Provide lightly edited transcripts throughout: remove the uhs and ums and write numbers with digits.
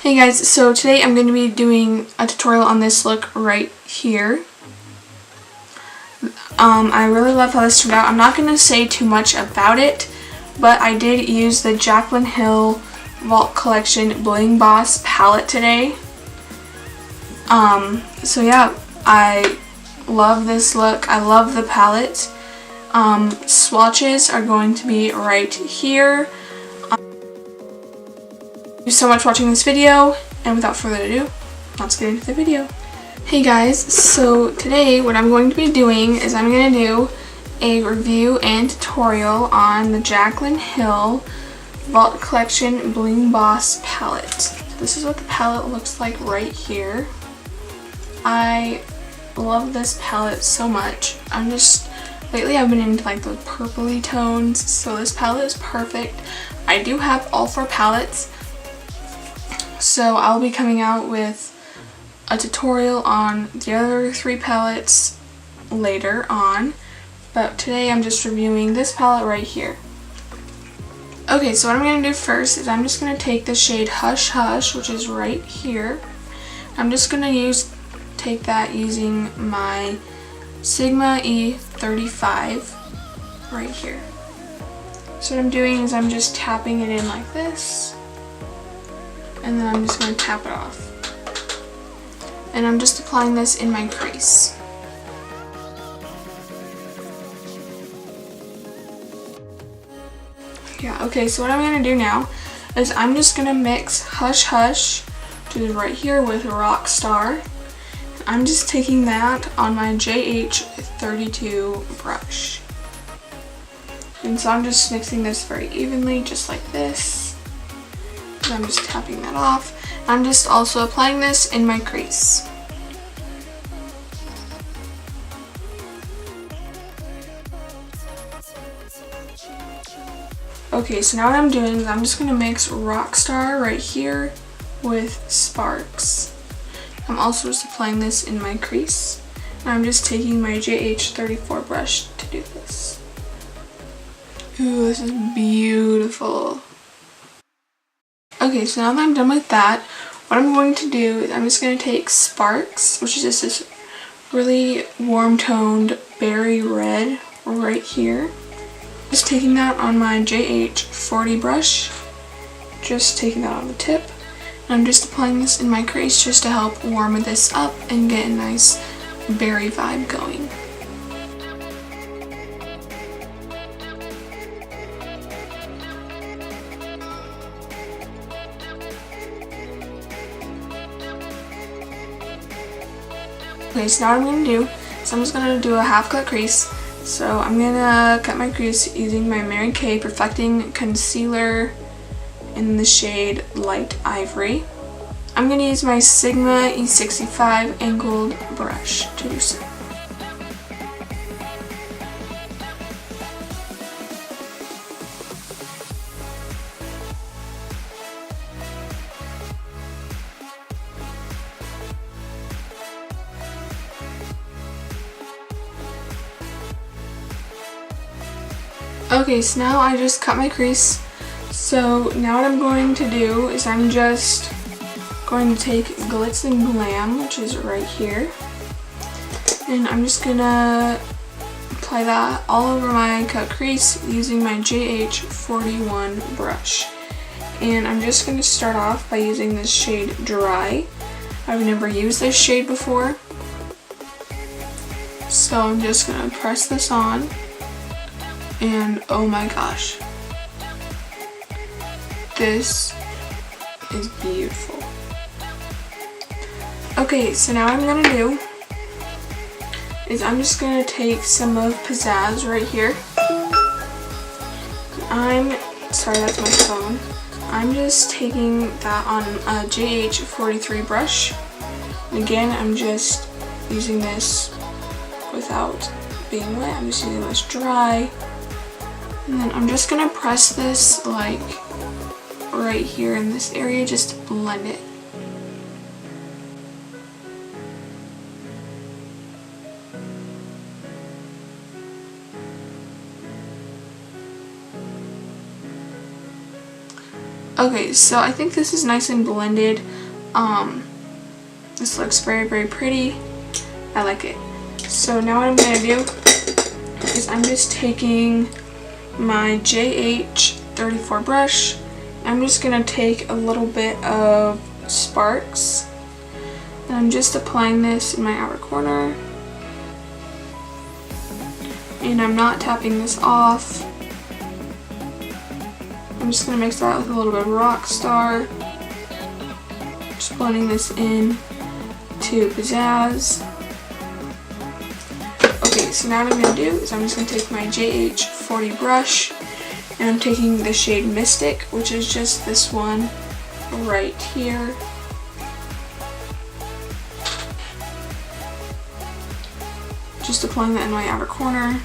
Hey guys, so today I'm going to be doing a tutorial on this look right here. I really love how this turned out. I'm not going to say too much about it, but I did use the Jaclyn Hill Vault Collection Bling Boss palette today. So yeah, I love this look. I love the palette. Swatches are going to be right here. Thank you so much for watching this video, and without further ado, let's get into the video. Hey guys, so today what I'm going to be doing is I'm going to do a review and tutorial on the Jaclyn Hill Vault Collection Bling Boss palette. This is what the palette looks like right here. I love this palette so much. Lately I've been into like the purpley tones, so this palette is perfect. I do have all 4 palettes, so I'll be coming out with a tutorial on the other 3 palettes later on, but today I'm just reviewing this palette right here. Okay, so what I'm going to do first is I'm just going to take the shade Hush Hush, which is right here. I'm just going to take that using my Sigma E35 right here. So what I'm doing is I'm just tapping it in like this, and then I'm just going to tap it off. And I'm just applying this in my crease. Yeah, okay, so what I'm going to do now is I'm just going to mix Hush Hush, which is right here, with Rockstar. I'm just taking that on my JH32 brush. And so I'm just mixing this very evenly, just like this. And I'm just tapping that off. I'm just also applying this in my crease. Okay, so now what I'm doing is I'm just going to mix Rockstar right here with Sparks. I'm also just applying this in my crease. And I'm just taking my JH34 brush to do this. Ooh, this is beautiful. Okay, so now that I'm done with that, what I'm going to do is I'm just going to take Sparks, which is just this really warm toned berry red right here. Just taking that on my JH40 brush, just taking that on the tip. And I'm just applying this in my crease just to help warm this up and get a nice berry vibe going. Okay, so now what I'm going to do is I'm just going to do a half cut crease. So I'm going to cut my crease using my Mary Kay Perfecting Concealer in the shade Light Ivory. I'm going to use my Sigma E65 angled brush to do so. Okay, so now I just cut my crease. So now what I'm going to do is I'm just going to take Glitz and Glam, which is right here, and I'm just gonna apply that all over my cut crease using my JH41 brush. And I'm just going to start off by using this shade Dry. I've never used this shade before, so I'm just going to press this on, and oh my gosh, this is beautiful. Okay, so now what I'm going to do is I'm just going to take some of Pizzazz right here. Sorry, that's my phone. I'm just taking that on a JH43 brush. And again, I'm just using this without being wet. I'm just using this dry. And then I'm just going to press this like right here in this area just to blend it. Okay, so I think this is nice and blended. This looks very, very pretty. I like it. So now what I'm going to do is I'm just taking my JH34 brush. I'm just going to take a little bit of Sparks. And I'm just applying this in my outer corner. And I'm not tapping this off. I'm just going to mix that with a little bit of Rockstar. Just blending this in to Pizzazz. Okay, so now what I'm going to do is I'm just going to take my JH40 brush and I'm taking the shade Mystic, which is just this one right here. Just applying that in my outer corner.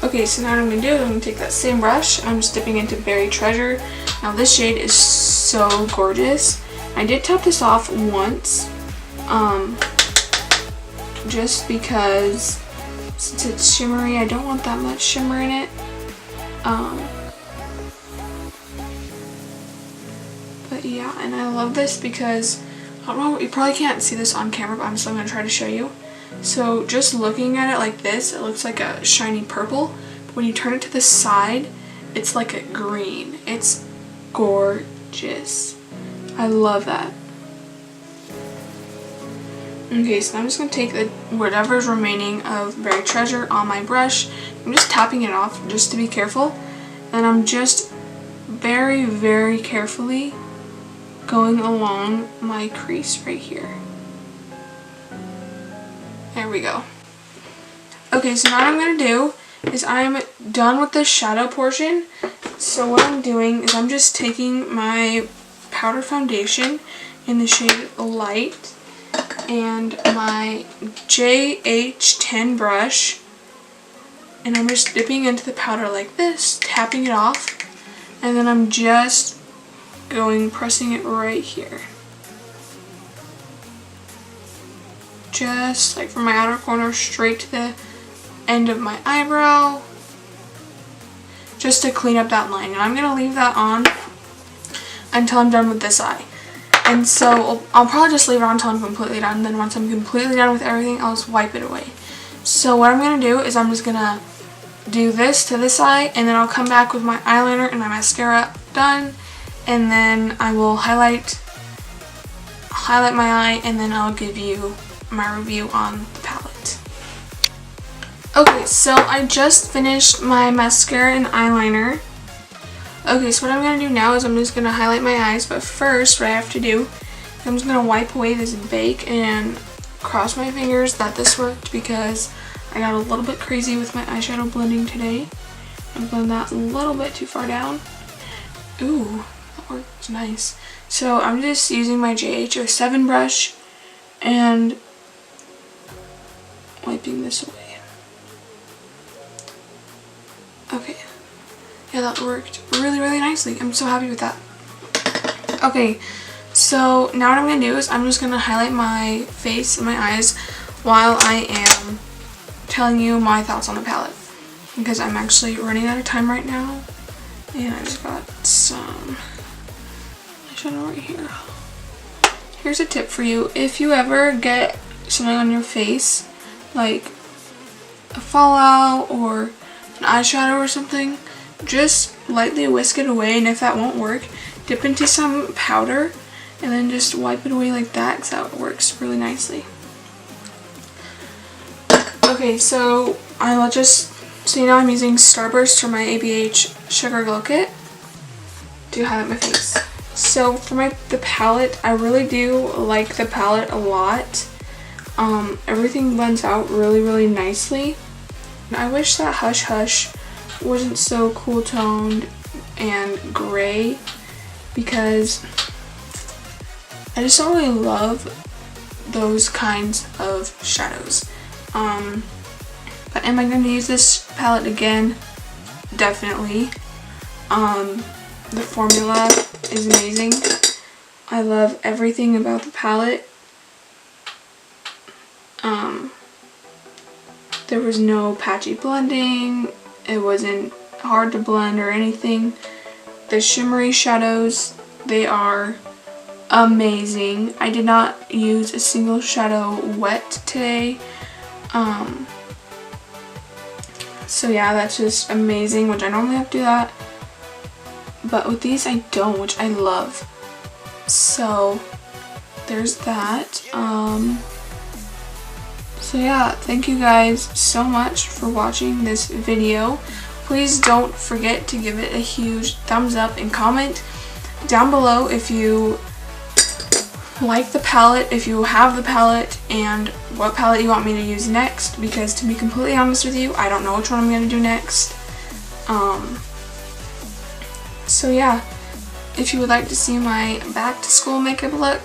Okay, so now what I'm going to do is I'm going to take that same brush. I'm just dipping into Berry Treasure. Now this shade is so gorgeous. I did tap this off once, just because since it's shimmery, I don't want that much shimmer in it. But yeah, and I love this because, I don't know, you probably can't see this on camera, but I'm still going to try to show you. So just looking at it like this, it looks like a shiny purple. But when you turn it to the side, it's like a green. It's gorgeous. I love that. Okay, so I'm just going to take whatever's remaining of Berry Treasure on my brush. I'm just tapping it off just to be careful. And I'm just very, very carefully going along my crease right here. There we go. Okay, so now what I'm going to do is I'm done with the shadow portion. So what I'm doing is I'm just taking my powder foundation in the shade Light and my JH10 brush, and I'm just dipping into the powder like this, tapping it off, and then I'm just pressing it right here. Just like from my outer corner straight to the end of my eyebrow, just to clean up that line. And I'm going to leave that on until I'm done with this eye. And so I'll probably just leave it on until I'm completely done. And then once I'm completely done with everything, I'll just wipe it away. So what I'm going to do is I'm just going to do this to this eye, and then I'll come back with my eyeliner and my mascara done. And then I will highlight my eye, and then I'll give you my review on the palette. Okay, so I just finished my mascara and eyeliner. Okay, so what I'm going to do now is I'm just going to highlight my eyes, but first what I have to do is I'm just going to wipe away this bake and cross my fingers that this worked, because I got a little bit crazy with my eyeshadow blending today and blend that a little bit too far down. Ooh, that works nice. So I'm just using my JH07 brush and wiping this away. Okay. Yeah, that worked really, really nicely. I'm so happy with that. Okay, so now what I'm going to do is I'm just going to highlight my face and my eyes while I am telling you my thoughts on the palette, because I'm actually running out of time right now, and I just got some eyeshadow right here. Here's a tip for you. If you ever get something on your face, like a fallout or an eyeshadow or something, just lightly whisk it away, and if that won't work, dip into some powder and then just wipe it away like that, because that works really nicely. Okay, so you know I'm using Starburst for my ABH Sugar Glow Kit to highlight my face. So for the palette, I really do like the palette a lot. Everything blends out really, really nicely. I wish that Hush Hush wasn't so cool toned and gray, because I just don't really love those kinds of shadows. But am I going to use this palette again? Definitely. The formula is amazing. I love everything There was no patchy blending. It wasn't hard to blend or anything. The shimmery shadows, they are amazing. I did not use a single shadow wet today. So yeah, that's just amazing, which I normally have to do that. But with these I don't, which I love. So there's that. So yeah, thank you guys so much for watching this video. Please don't forget to give it a huge thumbs up and comment down below if you like the palette, if you have the palette, and what palette you want me to use next, because to be completely honest with you, I don't know which one I'm going to do next. So yeah, if you would like to see my back to school makeup look,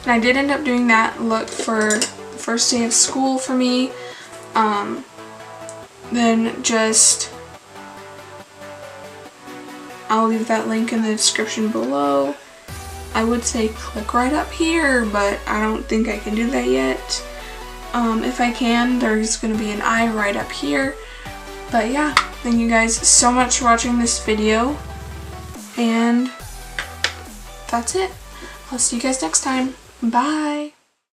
and I did end up doing that look for first day of school for me, then just, I'll leave that link in the description below. I would say click right up here, but I don't think I can do that yet. If I can, there's going to be an eye right up here. But yeah, thank you guys so much for watching this video, and that's it. I'll see you guys next time. Bye!